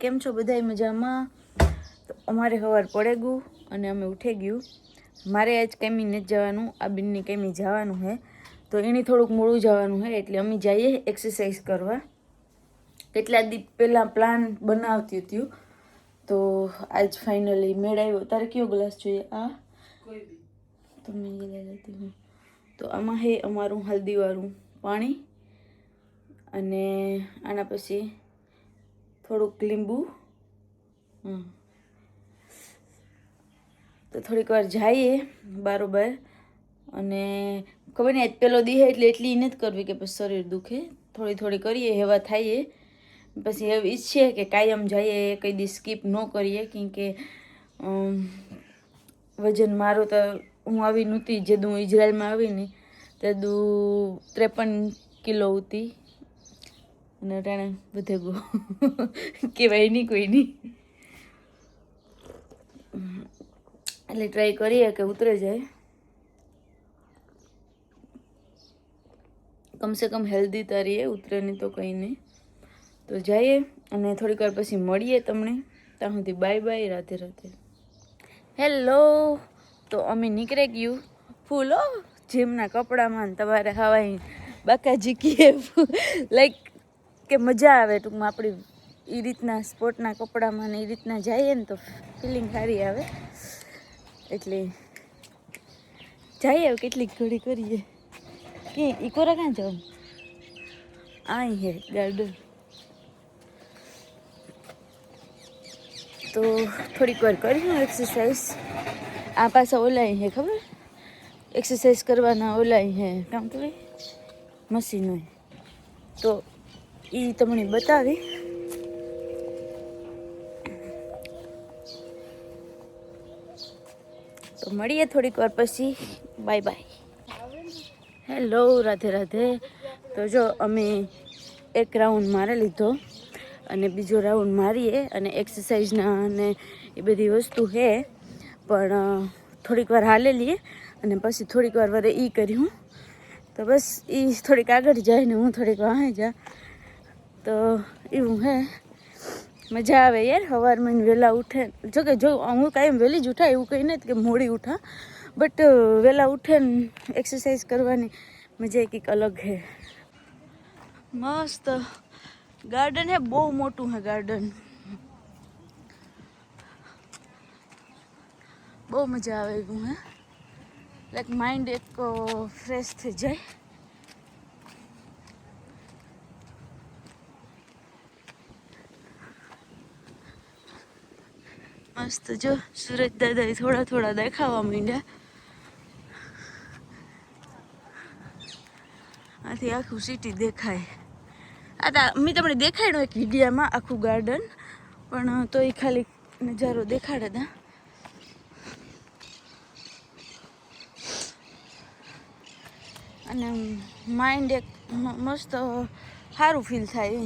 કેમ છો બધાય મજામાં? તો અમારે સવાર પડે ગયું અને અમે ઉઠી ગયું. મારે આજ કેમી નથી જવાનું, આ બેનની કેમી જવાનું છે, તો એને થોડુંક મોડું જવાનું છે, એટલે અમે જઈએ એક્સરસાઇઝ કરવા. કેટલા દી પહેલાં પ્લાન બનાવતી હતી, તો આજ ફાઇનલી મેળ આવ્યો. તારે કયો ગ્લાસ જોઈએ? આ તો મેં લઈ લેતી હું. તો આમાં છે અમારું હલ્દીવાળું પાણી, અને આના પછી થોડુંક લીંબુ. તો થોડીક વાર જઈએ બારોબાર, અને ખબર નહીં આજ પેલો દી એટલે એટલી નથી કરવી કે પછી શરીર દુખે. થોડી થોડી કરીએ, હેવા થઈએ, પછી એવી ઈચ્છીએ કે કાયમ જઈએ, કઈ દી સ્કીપ ન કરીએ. કેમ કે વજન મારું તો હું આવી નહોતી, જે હું ઇઝરાયલમાં આવી ને તે 53 કિલો હતી, અને અટાણે બધે ગો કહેવાય નહીં કોઈ નહીં. એટલે ટ્રાય કરીએ કે ઉતરે જાય, કમસે કમ હેલ્ધી તારીએ, ઉતરે નહીં તો કંઈ નહીં. તો જઈએ અને થોડીક વાર પછી મળીએ તમને. ત્યાં સુધી by bye, Radhe Radhe. Hello, તો અમે નીકળી ગયું ફૂલો જીમના કપડામાં. તમારે હવાઈ બાકાજી કીએ લાઈક કે મજા આવે ટૂંકમાં આપણી એ રીતના સ્પોર્ટના કપડામાં ને એ રીતના જઈએ ને તો ફિલિંગ સારી આવે. એટલે જઈએ કેટલીક ઘડી કરીએ. કે ઇકોરા ક્યાં જવાનું? અહીં હે ગાર્ડન. તો થોડીક વાર કરીશું એક્સરસાઇઝ. આ પાછા ઓલાય હે ખબર, એક્સરસાઇઝ કરવાના ઓલાય હે કામ કરે મશીન હોય, તો એ તમને બતાવી. તો મળીએ થોડીક વાર પછી. Bye bye. Hello, Radhe Radhe. તો જો અમે એક રાઉન્ડ મારી લીધો, અને બીજો રાઉન્ડ મારીએ, અને એક્સરસાઇઝના અને એ બધી વસ્તુ છે, પણ થોડીક વાર હાલે લઈએ, અને પછી થોડીક વાર વરે એ કર્યું. તો બસ એ થોડીક આગળ જાય ને હું થોડીક વાહે જા, તો એવું હે. મજા આવે યાર સવારમાં વહેલા ઉઠે. જોકે જો હું કાંઈ વહેલી જ ઉઠા, એવું કંઈ નથી કે મોડી ઉઠા, બટ વહેલા ઉઠે ને એક્સરસાઇઝ કરવાની મજા કંઈક અલગ છે. મસ્ત ગાર્ડન હે, બહુ મોટું હે ગાર્ડન, બહુ મજા આવે એવું હે. લાઈક માઇન્ડ એક ફ્રેશ થઈ જાય. મસ્ત જો સુરજ દાદા થોડા થોડા દેખાવા માંડ્યા. આથી આખું સિટી દેખાય. આ મેં તમને દેખાડ્યું એક વિડીયામાં આખું ગાર્ડન, પણ તો એ ખાલી નજારો દેખાડે તા. અને માઇન્ડ એક મસ્ત સારું ફીલ થાય.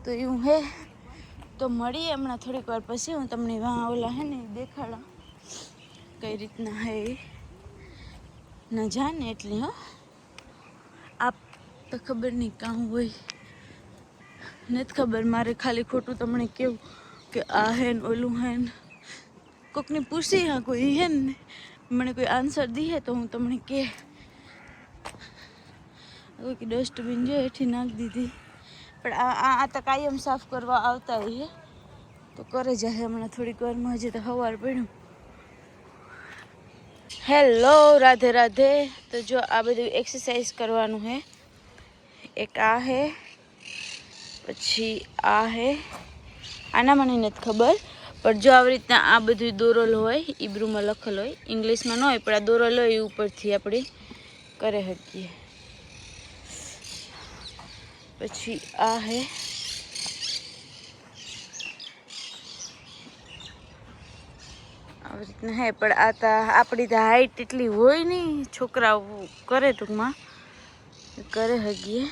તો એવું હે. તો મળીએ હમણાં થોડીક વાર પછી. હું તમને વાં ઓલા હે ને દેખાડા કઈ રીતના હે ના જાને એટલે. હો આપ તો ખબર નહીં કાં હોય, નથી ખબર. મારે ખાલી ખોટું તમને કેવું કે આ હે ને ઓલું હે ને. કોકને પૂછી હા કોઈ હે ને મને કોઈ આન્સર દીએ તો હું તમને કે. કોઈ ડસ્ટબિન જો એઠી નાખી દીધી, પણ આ તો કાયમ સાફ કરવા આવતા હોય હે, તો કરે જાય હમણાં થોડીક વારમાં. હજી તો સવાર પડ્યું. હેલો, રાધે રાધે. તો જો આ બધું એક્સરસાઇઝ કરવાનું હે. એક આ હે, પછી આ હે, આના મને નથી ખબર, પણ જો આવી રીતના આ બધું દોરેલ હોય, ઈબ્રુમાં લખેલ હોય, ઇંગ્લિશમાં ન હોય, પણ આ દોરેલ હોય એ ઉપરથી આપણે કરી શકીએ. પછી આ હે, આવી રીતના હે, પણ આ તો આપણી તો હાઈટ એટલી હોય નહીં, છોકરાઓ કરે ટૂંકમાં કરે શકીએ.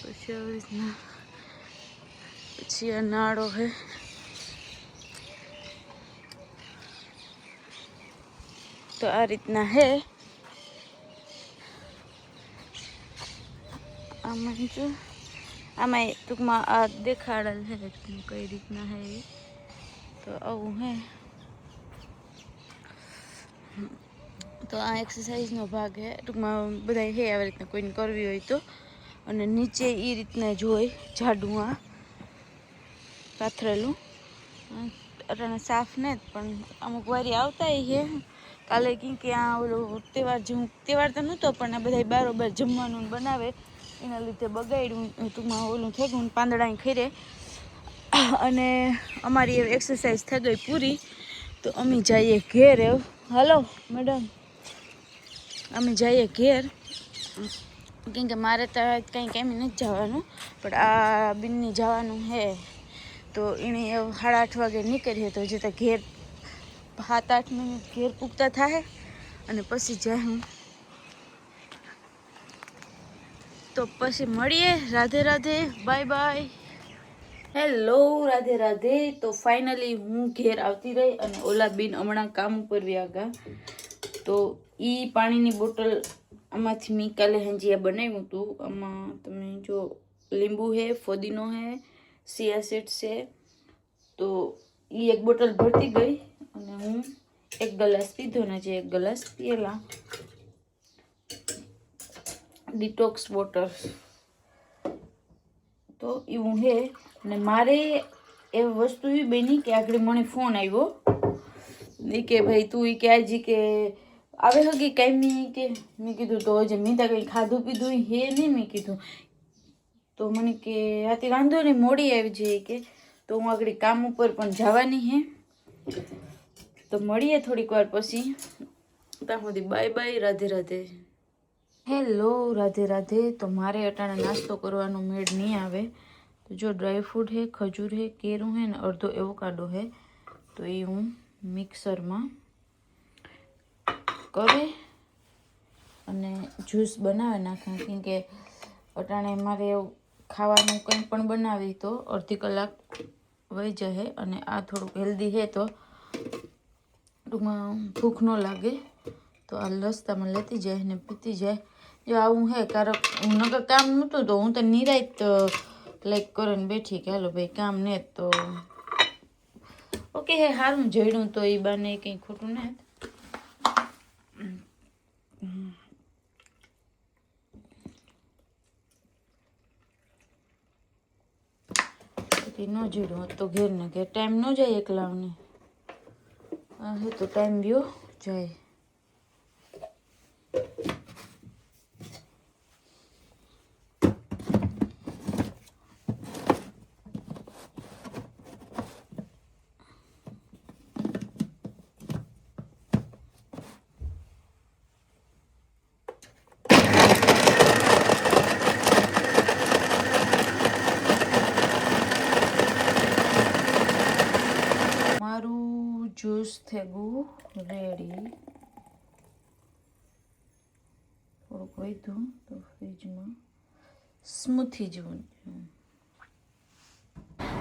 પછી આવી રીતના, પછી આ નાળો હે. તો આ રીતના હે. આમાં જો આમાં ટૂંકમાં આ દેખાડેલ છે કઈ રીતના હે એ તો આવું હે તો આ એક્સરસાઇઝનો ભાગ હે ટૂંકમાં બધા હે આવી રીતના કોઈને કરવી હોય તો અને નીચે એ રીતના જ હોય જાડું આ પાથરેલું અટાણે સાફ ને પણ અમુક વારી આવતા છે કાલે કે આ ઓલું તહેવાર તો નહોતો પણ આ બધા બારોબાર જમવાનું બનાવે એના લીધે બગાડ્યું ટૂંકમાં ઓલું થઈ ગયું પાંદડા ખીરે અને અમારી એવી એક્સરસાઇઝ થઈ ગઈ પૂરી તો અમે જઈએ ઘેર એવું હલો મેડમ અમે જઈએ ઘેર કેમ કે મારે તો કંઈ કેમ નથી જવાનું પણ આ બિનની જવાનું હે તો એણે 8:30 વાગે નીકળીએ તો જે તો ઘેર 7-8 મિનિટ ઘેર પૂગતા થાય અને પછી જાય હું તો પછી મળીએ Radhe Radhe bye bye hello Radhe Radhe તો ફાઇનલી હું ઘેર આવતી રહી અને ઓલા બેન હમણાં કામ ઉપર વ્યાગા તો એ પાણીની બોટલ આમાંથી મેં કાલે હંજીયા બનાવ્યું હતું આમાં તમે જો લીંબુ હે ફોદીનો હે સિયા સીડ્સ છે તો એ એક બોટલ ભરતી ગઈ અને હું એક ગ્લાસ પીધો ને જે એક ગ્લાસ પીએલા ડિટોક્સ વોટર તો એવું હે અને મારે એ વસ્તુ એવી બની કે આગળ મને ફોન આવ્યો એ કે ભાઈ તું એ કે આજી કે આવે હગી કાંઈ કે મેં કીધું તો હજી મેં ત્યાં કંઈ ખાધું પીધું હે નહીં મેં કીધું તો મને કે આથી વાંધો નહીં મોડી આવી જાય કે તો હું આગળ કામ ઉપર પણ જવાની હે તો મળીએ થોડીક વાર પછી ત્યાં સુધી by bye Radhe Radhe hello Radhe Radhe તો મારે અટાણે નાસ્તો કરવાનો મેળ નહીં આવે તો જો ડ્રાય ફ્રૂટ હે ખજૂર હે કેરું હે ને અડધો એવોકાડો હે તો એ હું મિક્સરમાં કરે અને જ્યુસ બનાવી નાખા કેમ કે અટાણે મારે ખાવાનું કંઈ પણ બનાવી તો અડધી કલાક વહી જશે અને આ થોડુંક હેલ્ધી છે તો ટૂંકમાં ભૂખ ન લાગે તો આ રસ્તામાં લેતી જાય ને પીતી જાય જો આવું હે કારણ હું નકર કામ નહોતું તો હું તો નિરાત લાઈક કરીને બેઠી કે હાલો ભાઈ કામ ને તો ઓકે હે સારું જડ્યું તો એ બાને કંઈ ખોટું ને ન જડ્યું તો ઘેર ને ઘેર ટાઈમ ન જાય એકલાને હે તો ટાઈમ ગયો જાય જ્યુસ થેગું રેડી થોડુંક વધ્યું તો ફ્રીજમાં સ્મૂથી જેવું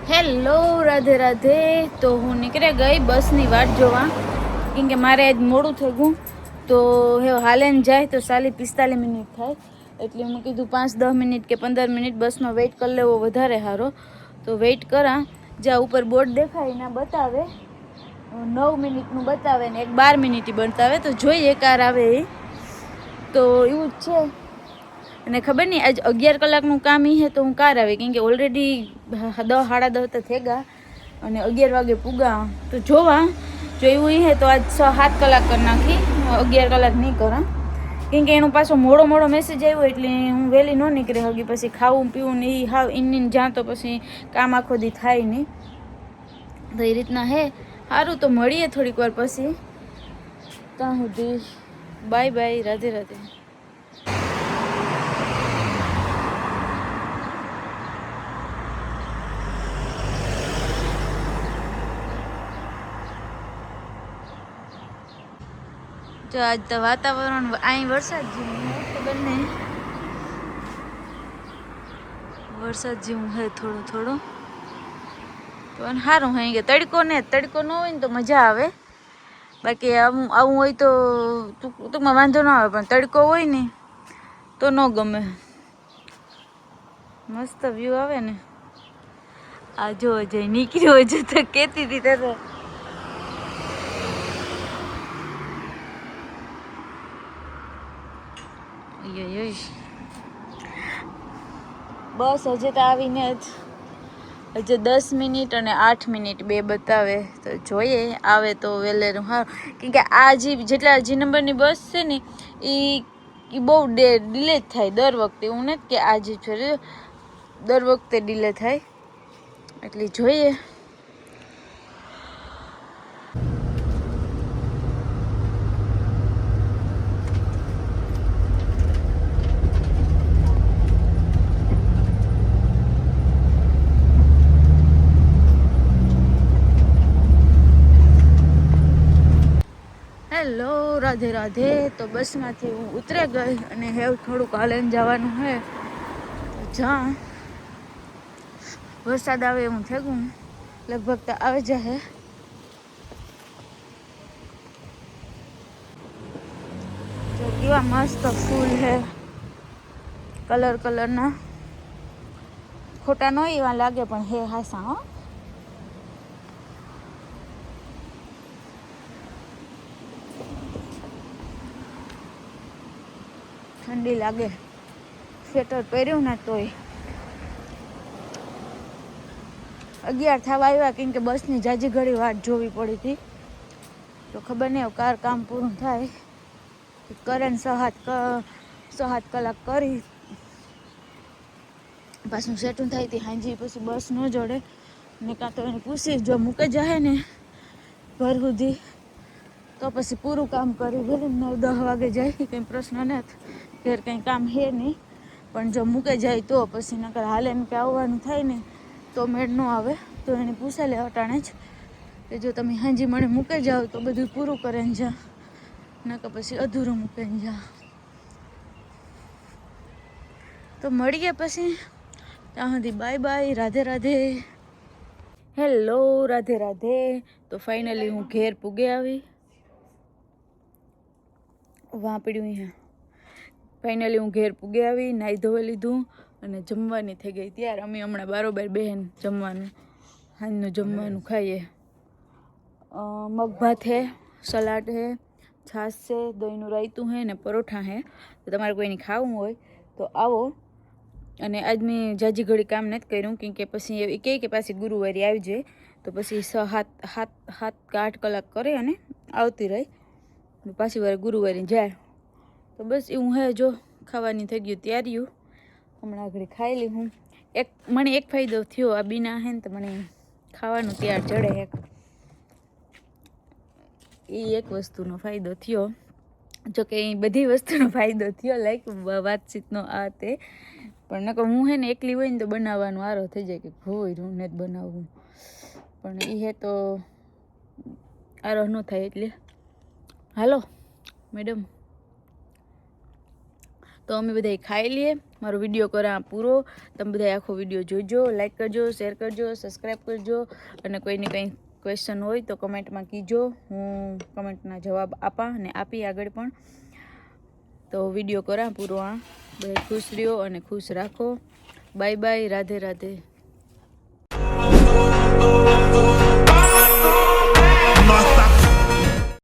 હેલો રાધે રાધે તો હું નીકળી ગઈ બસની વાટ જોવા કેમ કે મારે આજ મોડું થઈ ગયું તો હે હાલેને જાય તો 40-45 મિનિટ થાય એટલે મેં કીધું 5-10 મિનિટ કે 15 મિનિટ બસનો વેઇટ કરી લેવો વધારે સારો તો વેઇટ કરા જ્યાં ઉપર બોર્ડ દેખાય એના બતાવે 9 મિનિટનું બતાવે ને એક 12 મિનિટ બતાવે તો જોઈએ કાર આવે એ તો એવું જ છે અને ખબર નહીં આજ 11 કલાકનું કામ એ છે તો હું કાર આવે કેમ કે ઓલરેડી 10-10:30 તો થઈ ગયા અને 11 વાગે પૂગા તો જોવા જો એવું એ તો આજ 6-7 કલાક કરી નાખી 11 કલાક નહીં કરા કેમ કે એનો પાછો મોડો મેસેજ આવ્યો એટલે હું વહેલી ન નીકળી હગી પછી ખાવું પીવું ને એ હાવ ઇન જ્યાં તો પછી કામ આખો દી થાય નહીં તો એ રીતના હે સારું તો મળીએ થોડીક વાર પછી ત્યાં સુધી બાય બાય રાધે રાધે જો આજ તો વાતાવરણ અહીં વરસાદ જેવું ખબર નહીં વરસાદ જેવું હે થોડું પણ સારું હોય કે તડકો ન હોય ને તો મજા આવે બાકી આવું હોય તો ટૂંકમાં વાંધો ન આવે પણ તડકો હોય ને તો ન ગમે મસ્ત વ્યૂ આવે ને. આ જો જઈ નીકળ્યો હજુ તો કેતી હતી ત્યારે. બસ હજી તો આવીને જ હજી 10 મિનિટ અને 8 મિનિટ બે બતાવે. તો જોઈએ આવે તો વેલેરું હા. કેમ કે આ જેટલા જી નંબરની બસ છે ને એ બહુ ડિલે થાય દર વખતે. એવું નથી કે આજે છે, દર વખતે ડિલે થાય. એટલે જોઈએ. હેલો રાધે રાધે. તો બસમાંથી હું ઉતરે ગઈ અને હેવ થોડુંક હાલીને જવાનું છે. જ્યાં વરસાદ આવે એવું થયું લગભગ તો આવે જશે. જો કેવા મસ્ત ફૂલ છે કલર કલરના. ખોટા ન એવા લાગે પણ હે હાસા હો. ઠંડી લાગે સ્વેટર પહેર્યું ને તોય. 11 થવા આવ્યા કેમ કે બસની જાજી ઘડી વાટ જોવી પડી હતી. તો ખબર નહીં કાર કામ પૂરું થાય કરે ને 6-7 કલાક કરી પાછું સેટું થાય તે હાંજી પછી બસ ન જોડે ને. કાં તો એને પૂછી જો મૂકે જાય ને ઘર સુધી તો પછી પૂરું કામ કરી ભલે 9-10 વાગે જાય કંઈ પ્રશ્ન નથી. ઘેર કંઈ કામ હે નહીં. પણ જો મૂકે જાય તો પછી નકર હાલે ને કે આવવાનું થાય ને તો મેળ ન આવે. તો એને પૂછે લે અટાણે જ કે જો તમે હાંજી મને મૂકે જાઓ તો બધું પૂરું કરે ને જા, નકર પછી અધૂરું મૂકે ને જા. તો મળીએ પછી. ત્યાં સુધી by bye. Radhe Radhe. Hello Radhe Radhe. તો ફાઇનલી હું ઘેર પૂગે આવી. વાપડ્યું અહીંયા. ફાઇનલી હું ઘેર પૂગે આવી, નાહી ધોઈ લીધું અને જમવાની થઈ ગઈ ત્યારે. અમે હમણાં બારોબાર બહેન જમવાનું સાંજનું જમવાનું ખાઈએ. મગ ભાત હે, સલાડ હે, છાશ છે, દહીંનું રાયતું હે ને પરોઠા હે. તો તમારે કોઈને ખાવું હોય તો આવો. અને આજ મેં જાજી ઘડી કામ નથી કર્યું કેમ કે પછી એ કહે કે પાછી ગુરુવારે આવી જાય તો પછી 7-8 કલાક કરે અને આવતી રહી પાછી વાર ગુરુવારે જાય. તો બસ એવું હે. જો ખાવાની થઈ ગયું ત્યાર્યું હમણાં આગળ ખાઈ લી હું. મને એક ફાયદો થયો આ બીના હે ને તો મને ખાવાનું ત્યાર ચડે. એ એક વસ્તુનો ફાયદો થયો. જોકે એ બધી વસ્તુનો ફાયદો થયો લાઈક વાતચીતનો આ તે. પણ નકર હું હે ને એકલી હોય ને તો બનાવવાનું આરો થઈ જાય કે હોય હું ને જ બનાવવું. પણ એ હે તો આરો ન થાય. એટલે હાલો મેડમ. તો અમે બધા ખાઈ લઈએ. મારો વિડીયો કરા પૂરો. તમે બધા આખો વિડીયો જોજો, લાઈક કરજો, શેર કરજો, સબસ્ક્રાઈબ કરજો. અને કોઈને કંઈ ક્વેશ્ચન હોય તો કમેન્ટમાં કીજો. હું કમેન્ટના જવાબ આપી આગળ પણ. તો વિડીયો કરા પૂરો. આ બધા ખુશ રહ્યો અને ખુશ રાખો. Bye bye. રાધે રાધે.